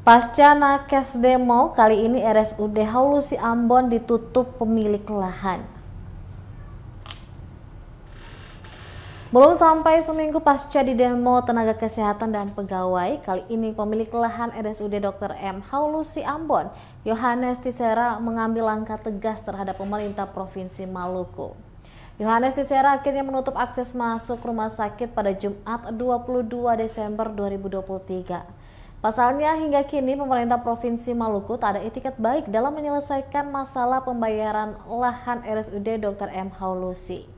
Pasca nakes demo, kali ini RSUD Haulusi Ambon ditutup pemilik lahan. Belum sampai seminggu pasca didemo tenaga kesehatan dan pegawai, kali ini pemilik lahan RSUD Dr. M. Haulusi Ambon, Yohanes Tisera, mengambil langkah tegas terhadap pemerintah Provinsi Maluku. Yohanes Tisera akhirnya menutup akses masuk rumah sakit pada Jumat 22 Desember 2023. Pasalnya, hingga kini pemerintah Provinsi Maluku tak ada itikat baik dalam menyelesaikan masalah pembayaran lahan RSUD Dr. M. Haulusi.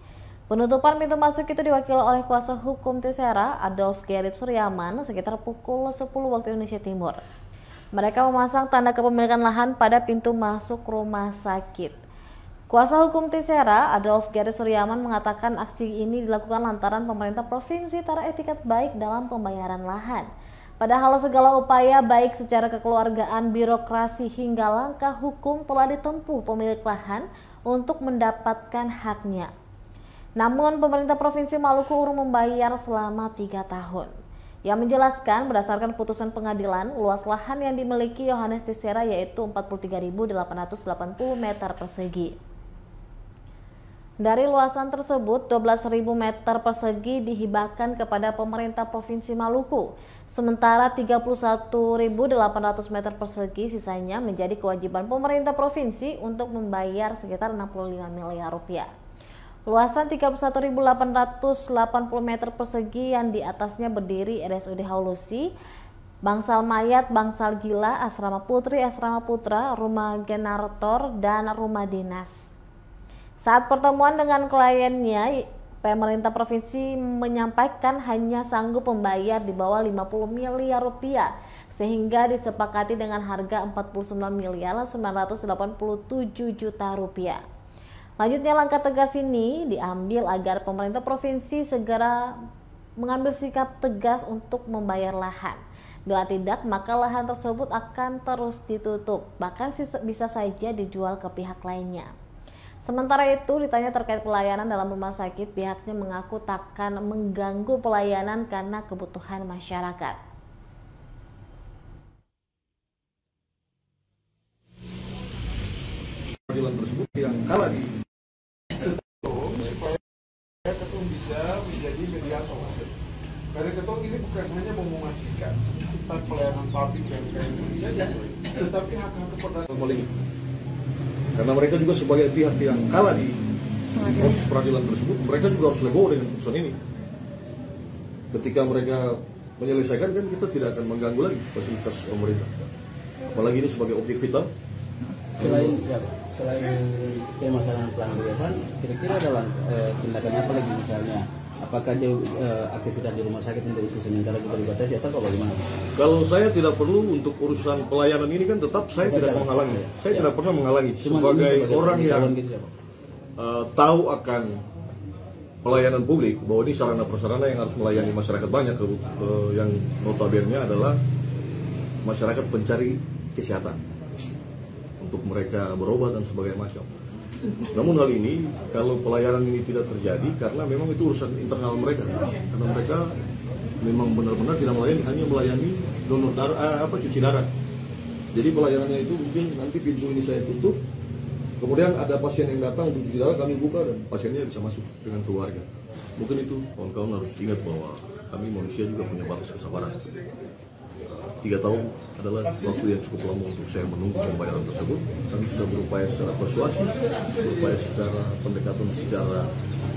Penutupan pintu masuk itu diwakili oleh kuasa hukum Tisera, Adolf Gerrit Suryaman, sekitar pukul 10 waktu Indonesia Timur. Mereka memasang tanda kepemilikan lahan pada pintu masuk rumah sakit. Kuasa hukum Tisera, Adolf Gerrit Suryaman, mengatakan aksi ini dilakukan lantaran pemerintah provinsi tak ada itikat baik dalam pembayaran lahan. Padahal segala upaya baik secara kekeluargaan, birokrasi hingga langkah hukum telah ditempuh pemilik lahan untuk mendapatkan haknya. Namun pemerintah Provinsi Maluku urung membayar selama 3 tahun. Yang menjelaskan berdasarkan putusan pengadilan, luas lahan yang dimiliki Yohanes Tisera yaitu 43.880 meter persegi. Dari luasan tersebut, 12.000 meter persegi dihibahkan kepada pemerintah Provinsi Maluku, sementara 31.800 meter persegi sisanya menjadi kewajiban pemerintah provinsi untuk membayar sekitar 65 miliar rupiah. Luasan 31.880 meter persegi yang di atasnya berdiri RSUD Haulusi, bangsal mayat, bangsal gila, asrama putri, asrama putra, rumah generator, dan rumah dinas. Saat pertemuan dengan kliennya, pemerintah provinsi menyampaikan hanya sanggup membayar di bawah 50 miliar rupiah, sehingga disepakati dengan harga 49.987 juta rupiah. Lanjutnya, langkah tegas ini diambil agar pemerintah provinsi segera mengambil sikap tegas untuk membayar lahan. Bila tidak, maka lahan tersebut akan terus ditutup, bahkan bisa saja dijual ke pihak lainnya. Sementara itu, ditanya terkait pelayanan dalam rumah sakit, pihaknya mengaku takkan mengganggu pelayanan karena kebutuhan masyarakat. Peradilan tersebut yang kalah di supaya ketum bisa menjadi mediator. Karena ketum ini bukan hanya mau memastikan kita pelayanan publik yang kayak ini saja, tetapi hak-hak perdana. Karena mereka juga sebagai pihak yang kalah di proses peradilan tersebut, mereka juga harus legowo dengan putusan ini. Ketika mereka menyelesaikan, kan kita tidak akan mengganggu lagi fasilitas pemerintah. Apalagi ini sebagai objek vital. Selain permasalahan pelanggaran, kira-kira adalah tindakannya apa lagi misalnya? Apakah dia aktivitas di rumah sakit untuk itu sementara juga dibatasi atau bagaimana? Kalau saya tidak perlu untuk urusan pelayanan ini kan tetap saya tidak menghalangi. Saya tidak pernah menghalangi sebagai orang yang tahu akan pelayanan publik bahwa ini sarana prasarana yang harus melayani masyarakat banyak yang notabene adalah masyarakat pencari kesehatan untuk mereka berobat dan sebagainya macam. Namun hal ini, kalau pelayanan ini tidak terjadi karena memang itu urusan internal mereka, karena mereka memang benar-benar tidak melayani, hanya melayani donor darah, cuci darah. Jadi pelayanannya itu mungkin nanti pintu ini saya tutup, kemudian ada pasien yang datang untuk cuci darah, kami buka dan pasiennya bisa masuk dengan keluarga. Mungkin itu kawan-kawan harus ingat bahwa kami manusia juga punya batas kesabaran. 3 tahun adalah waktu yang cukup lama untuk saya menunggu pembayaran tersebut. Kami sudah berupaya secara persuasif, berupaya secara pendekatan secara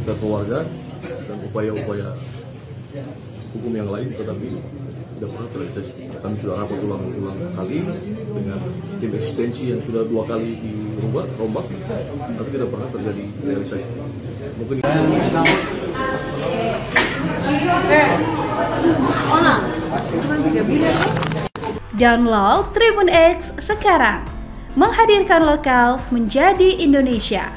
kekeluargaan, dan upaya-upaya hukum yang lain, tetapi tidak pernah terrealisasi. Kami sudah rapat ulang-ulang kali dengan tim eksistensi yang sudah 2 kali dirombak, tapi tidak pernah terjadi realisasi. Mungkin Download Tribun X sekarang, menghadirkan lokal menjadi Indonesia.